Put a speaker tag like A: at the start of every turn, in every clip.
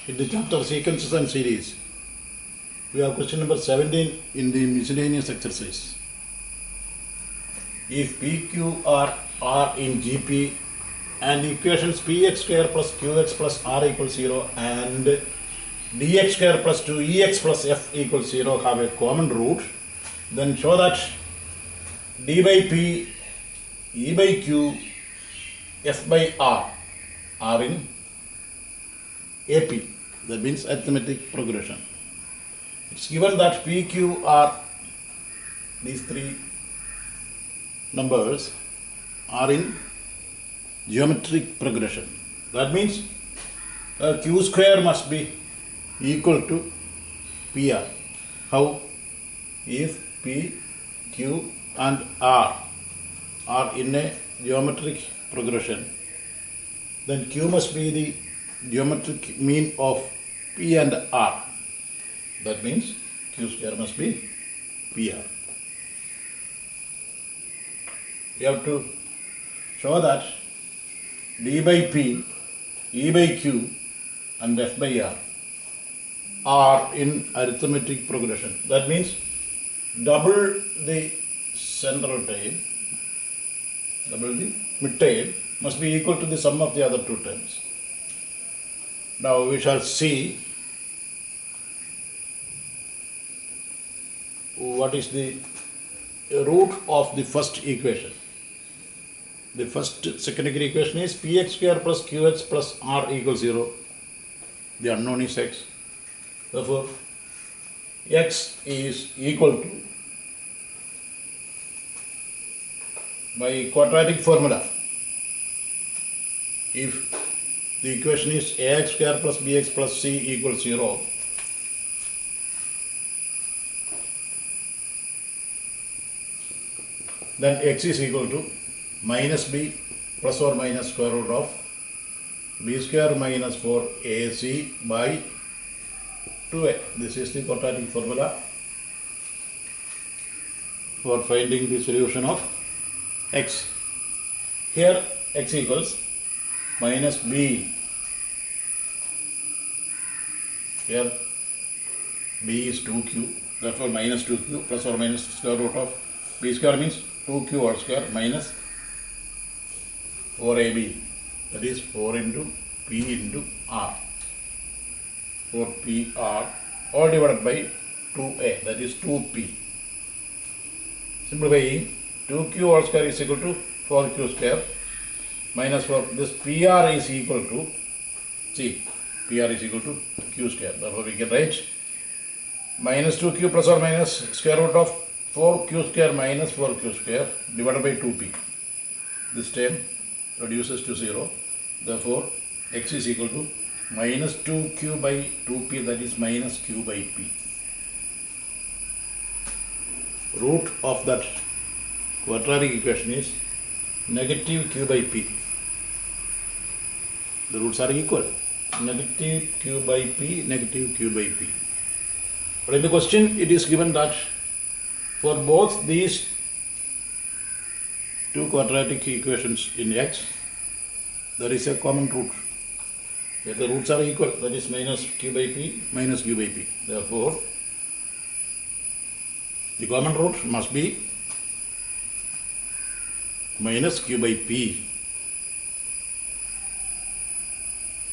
A: in the chapter sequences and series. We have question number 17 in the miscellaneous exercise. If PQR are in GP and the equations px square plus qx plus r equals 0 and dx square plus 2ex plus f equals 0 have a common root, then show that d by p, e by q, f by r are in AP, that means arithmetic progression. It's given that PQ are these three numbers are in geometric progression. That means Q square must be equal to PR. How? If P, Q and R are in a geometric progression, then Q must be the geometric mean of P and R. That means Q square must be PR. We have to show that D by P, E by Q and F by R are in arithmetic progression. That means double the central tail, double the mid tail must be equal to the sum of the other two terms. Now we shall see what is the root of the first equation. The first secondary equation is px square plus qx plus r equals 0. The unknown is x. Therefore, x is equal to, by quadratic formula, if the equation is ax square plus bx plus c equals 0, then x is equal to minus b plus or minus square root of b square minus 4ac by 2a. This is the quadratic formula for finding the solution of x. Here x equals minus b. Here b is 2q, therefore minus 2q plus or minus square root of b square means 2q all square minus 4ab, that is 4 into p into r, 4pr all divided by 2a, that is 2p. Simplifying, 2q all square is equal to 4q square minus 4, this pr is equal to, see, pr is equal to q square, therefore we can write minus 2q plus or minus square root of 4q square minus 4q square divided by 2p. This term reduces to 0, therefore x is equal to minus 2q by 2p, that is minus q by p. Root of that quadratic equation is negative q by p. The roots are equal, negative q by p, negative q by p. But in the question it is given that for both these two quadratic equations in x, there is a common root. Here the roots are equal, that is minus q by p, minus q by p. Therefore, the common root must be minus q by p.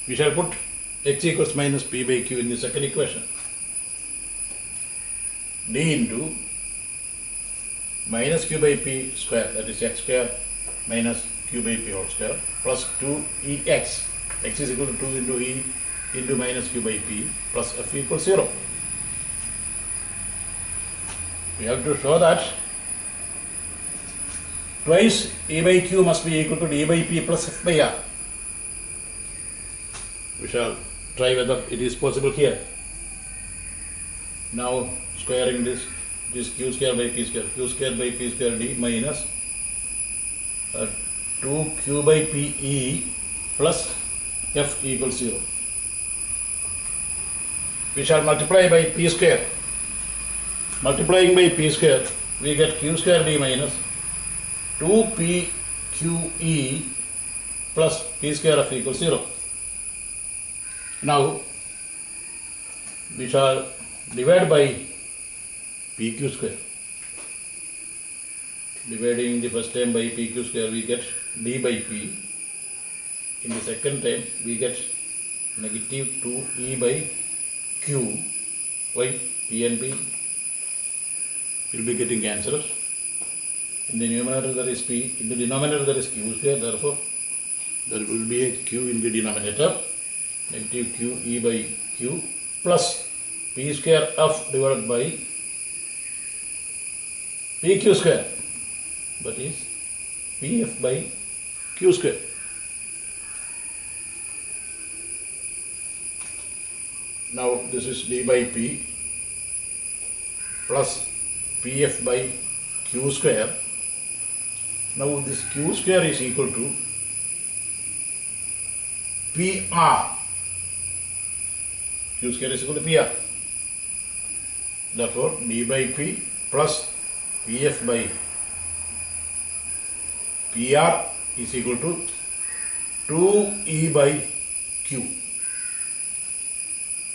A: We shall put x equals minus p by q in the second equation. D into minus q by p square, that is x square minus q by p whole square, plus 2ex, x is equal to 2 into e into minus q by p plus f equals 0. We have to show that twice e by q must be equal to d by p plus f by r. We shall try whether it is possible here. Now squaring this q square by p square, q square by p square d minus 2q by p e plus f equals 0. We shall multiply by p square. Multiplying by p square, we get q square d minus 2pqe plus p square f equals 0. Now we shall divide by pq square. Dividing the first term by pq square, we get d by p. In the second term, we get negative 2e by q. Why? P and p will be getting cancelled. In the numerator there is p, in the denominator there is q square, therefore there will be a q in the denominator. Negative q e by q plus p square f divided by pq square, that is pf by q square. Now this is d by p plus pf by q square. Now this q square is equal to pr. Q square is equal to pr. Therefore d by p plus pf by pr is equal to 2e by q.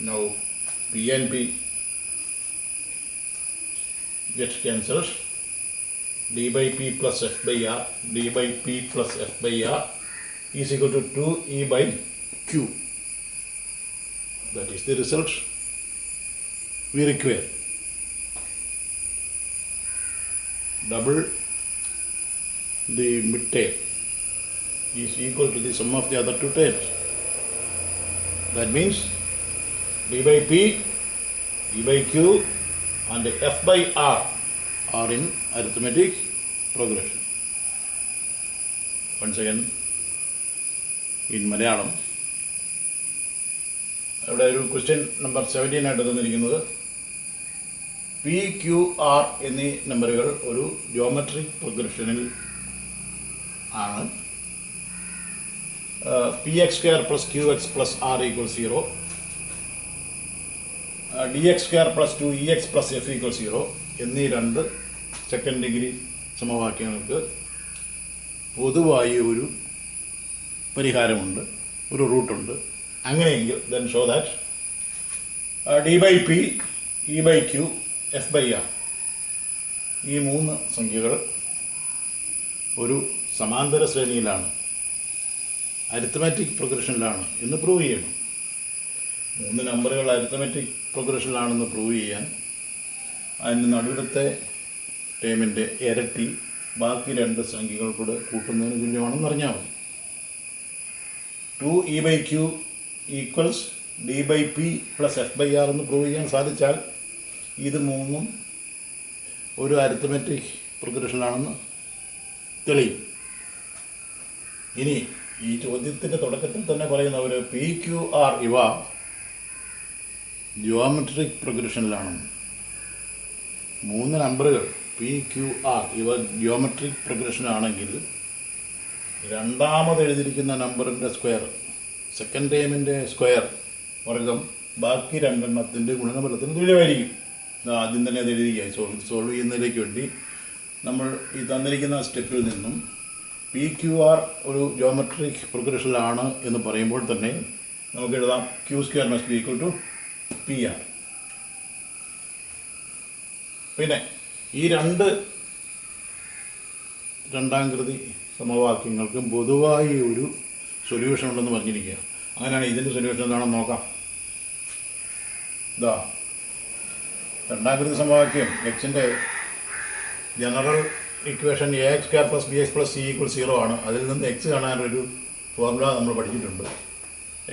A: Now p and p gets cancelled. D by p plus f by r, d by p plus f by r is equal to 2e by q. That is the result we require. Double the mid term is equal to the sum of the other two terms. That means d by p, d by q and f by r are in arithmetic progression. Once again in Malayalam. അവിടെ ഒരു question number 17 ആയിട്ട് തന്നിരിക്കുന്നത് P Q R എന്നീ നമ്പറുകൾ ഒരു geometric പ്രോഗ്രഷനിൽ ആണ്. P X square plus Q X plus R equal 0, D X square plus 2 ex plus F equal 0 എന്നീ രണ്ട് സെക്കൻഡ് ഡിഗ്രി സമവാക്യങ്ങൾക്ക് പൊതുവായി ഒരു പരിഹാരമുണ്ട്, ഒരു റൂട്ടുണ്ട്. അങ്ങനെയെങ്കിൽ then show that d by p, e by q, f by r ഈ മൂന്ന് സംഖ്യകൾ ഒരു സമാന്തര ശ്രേണിയിലാണ്, അരിത്തമാറ്റിക് പ്രോഗ്രഷനിലാണ് എന്ന് പ്രൂവ് ചെയ്യണം. മൂന്ന് നമ്പറുകൾ അരിത്തമാറ്റിക് പ്രോഗ്രഷനിലാണെന്ന് പ്രൂവ് ചെയ്യാൻ അതിന് നടുവിലത്തെ ടേമിൻ്റെ ഇരട്ടി ബാക്കി രണ്ട് സംഖ്യകൾ കൂടെ കൂട്ടുന്നതിന് തുല്യമാണെന്ന് അറിഞ്ഞാൽ മതി. 2e by q equals d by p plus f by r എന്ന് പ്രൂവ് ചെയ്യാൻ സാധിച്ചാൽ ഇത് മൂന്നും ഒരു അരിത്തമാറ്റിക് പ്രോഗ്രഷനിലാണെന്ന് തെളിയും. ഇനി ഈ ചോദ്യത്തിൻ്റെ തുടക്കത്തിൽ തന്നെ പറയുന്ന ഒരു പി ക്യു ആർ ഇവ ജിയോമെട്രിക് പ്രോഗ്രഷനിലാണെന്ന്. മൂന്ന് നമ്പറുകൾ പി ക്യു ആർ ഇവ ജിയോമെട്രിക് പ്രോഗ്രഷനാണെങ്കിൽ രണ്ടാമത് എഴുതിയിരിക്കുന്ന നമ്പറിൻ്റെ സ്ക്വയർ, സെക്കൻഡ് ടേമിൻ്റെ സ്ക്വയർ വർഗം ബാക്കി രണ്ടെണ്ണത്തിൻ്റെ ഗുണനഫലത്തിന് തുല്യമായിരിക്കും. ആദ്യം തന്നെ അത് എഴുതിക്കുക. സോൾവ് ചെയ്യുന്നതിലേക്ക് വേണ്ടി നമ്മൾ ഈ തന്നിരിക്കുന്ന സ്റ്റെപ്പിൽ നിന്നും പി ക്യു ആർ ഒരു ജിയോമെട്രിക് പ്രോഗ്രഷനിലാണ് എന്ന് പറയുമ്പോൾ തന്നെ നമുക്ക് എഴുതാം Q square must be equal to P R. പിന്നെ ഈ രണ്ടാംകൃതി സമവാക്യങ്ങൾക്കും പൊതുവായി ഒരു സൊല്യൂഷൻ ഉണ്ടെന്ന് പറഞ്ഞിരിക്കുക. അങ്ങനെയാണ് ഇതിൻ്റെ സൊല്യൂഷൻ എന്താണെന്ന് നോക്കാം. ഇതാ രണ്ടാംകൃതി സമവാക്യം എക്സിൻ്റെ general equation A X square plus B X plus C equal 0 ആണ്. അതിൽ നിന്ന് എക്സ് കാണാനൊരു ഫോർമുല നമ്മൾ പഠിച്ചിട്ടുണ്ട്.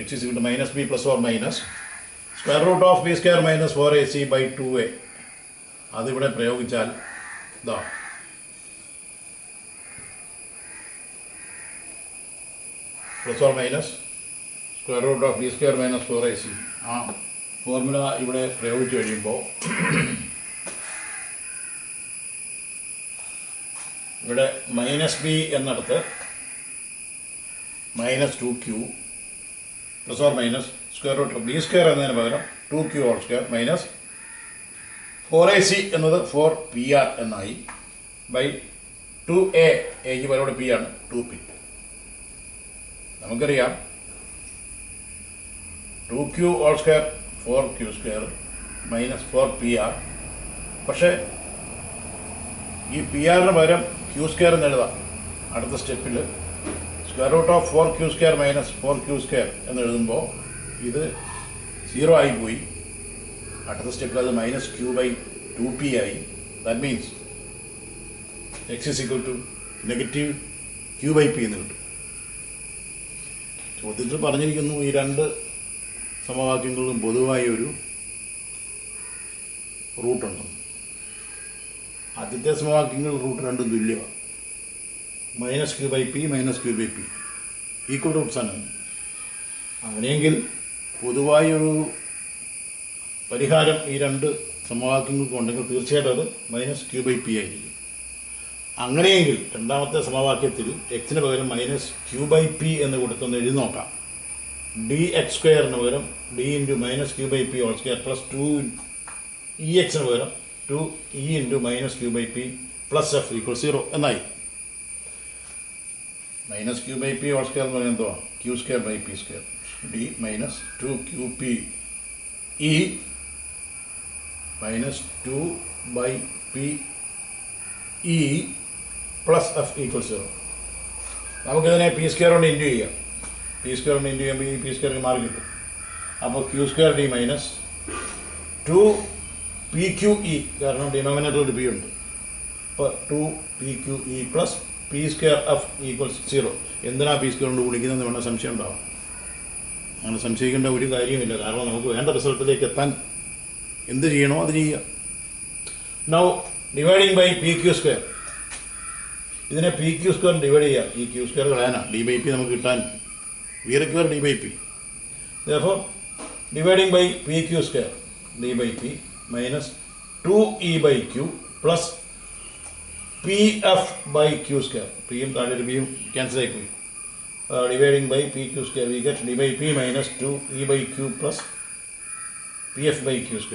A: X is equal to minus B plus or minus square root of B square minus 4ac by 2a. അതിവിടെ പ്രയോഗിച്ചാൽ ഇതാ plus or minus square root of B square minus 4ac. ആ ഫോർമുല ഇവിടെ പ്രയോഗിച്ച് കഴിയുമ്പോൾ ഇവിടെ മൈനസ് ബി എന്നിടത്ത് minus 2q plus or minus square root of B square എന്നതിന് പകരം 2q whole square minus 4ac എന്നത് 4pr എന്നായി ബൈ 2a, എക്ക് പകരം പി ആണ് 2p. നമുക്കറിയാം 2q whole square 4q² minus 4pr. പക്ഷേ ഈ പി ആറിന് പകരം q² എന്ന് എഴുതാം. അടുത്ത സ്റ്റെപ്പിൽ √4q² മൈനസ് 4q² എന്ന് എഴുതുമ്പോൾ ഇത് 0 ആയിപ്പോയി. അടുത്ത സ്റ്റെപ്പിൽ അത് -q/2p ആയി. That means x is equal to -q/p എന്ന് കിട്ടും. ചോദ്യത്തിൽ പറഞ്ഞിരിക്കുന്നു ഈ രണ്ട് സമവാക്യങ്ങളിലും പൊതുവായ ഒരു റൂട്ടുണ്ട്. ആദ്യത്തെ സമവാക്യങ്ങൾ റൂട്ട് രണ്ടും തുല്യമാണ്. -q/p -q/p ഈക്വൽ റൂട്ട്സ് ആണ്. അങ്ങനെയെങ്കിൽ പൊതുവായൊരു പരിഹാരം ഈ രണ്ട് സമവാക്യങ്ങൾക്ക് ഉണ്ടെങ്കിൽ തീർച്ചയായിട്ടും അത് -q/p ആയിരിക്കും. അങ്ങനെയെങ്കിൽ രണ്ടാമത്തെ സമവാക്യത്തിൽ എക്സിന് പകരം -q/p എന്ന് കൊടുത്തൊന്ന് എഴുതി നോക്കാം. dx² പകരം d × -q/p² പ്ലസ് 2ex പകരം 2e × -q/p പ്ലസ് f = 0 എന്നായി. -q/p² എന്ന് പറയുന്നത് എന്തോ q²/p². d -2qp e -2/p e plus f = 0. നമുക്കിതിനെ p² കൊണ്ട് ഇൻറ്റു ചെയ്യാം. p² കൊണ്ട് ഇൻറ്റു ചെയ്യുമ്പോൾ ഈ p² മാറി കിട്ടും. അപ്പോൾ q²d -2pqe, കാരണം ഡിനോമിനേറ്ററിൽ p ഉണ്ട്. അപ്പോൾ 2pqe പ്ലസ് p²f = 0. എന്തിനാ p² കൊണ്ട് ഗുണിക്കുന്നതെന്ന് വേണ്ട സംശയം ഉണ്ടാവും. അങ്ങനെ സംശയിക്കേണ്ട ഒരു കാര്യമില്ല. കാരണം നമുക്ക് വേണ്ട റിസൾട്ടിലേക്ക് എത്താൻ എന്ത് ചെയ്യണോ അത് ചെയ്യുക. Now dividing by pq². ഇതിനെ pq² ഡിവൈഡ് ചെയ്യാം. ഈ q² കളയാനാണ്. d/p നമുക്ക് കിട്ടാൻ we require d/p. therefore dividing by pq² d/p minus 2e/q plus pf/q². pയും താഴെ pയും ക്യാൻസൽ ആയിപ്പോയി. dividing by pq² we get d/p minus 2e/q plus pf/q².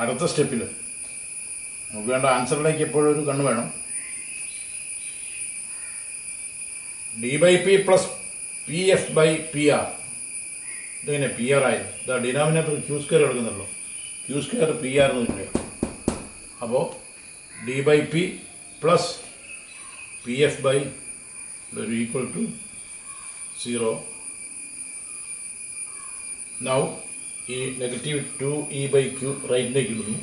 A: അടുത്ത സ്റ്റെപ്പിൽ നമുക്ക് വേണ്ട ആൻസറിലേക്ക് എപ്പോഴും ഒരു കണ്ണ് വേണം. d/p plus pf/pr. ഇതിങ്ങനെ പി ആർ ആയത്. ഡിനോമിനേറ്റർ q² എടുക്കുന്നുള്ളൂ. q² pr എന്ന് കിട്ടുക. അപ്പോൾ d/p പ്ലസ് pf/0. നൗ ഈ -2e/q റൈറ്റിലേക്ക് ഇടുന്നു.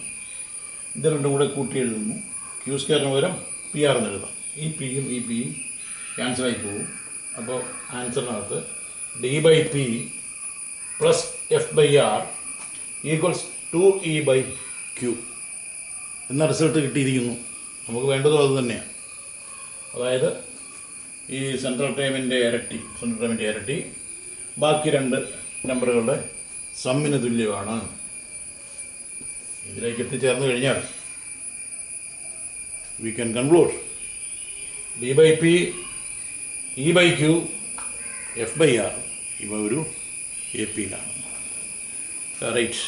A: ഇത് രണ്ടും കൂടെ കൂട്ടി എഴുതുന്നു. q² പകരം pr എന്ന് എഴുതാം. ഈ പിയും ഈ പിയും ക്യാൻസലായി പോകും. അപ്പോൾ ആൻസറിനകത്ത് d/p പ്ലസ് f/r = 2e/q എന്ന റിസൾട്ട് കിട്ടിയിരിക്കുന്നു. നമുക്ക് വേണ്ടതും അത് തന്നെയാണ്. അതായത് ഈ സെൻട്രൽ ടേമിൻ്റെ ഇരട്ടി ബാക്കി രണ്ട് നമ്പറുകളുടെ സമ്മിന് തുല്യമാണ്. ഇതിലേക്ക് എത്തിച്ചേർന്ന് കഴിഞ്ഞാൽ we can conclude d/p e/q f/r ഇവ ഒരു AP യിലാണ്. റൈറ്റ്.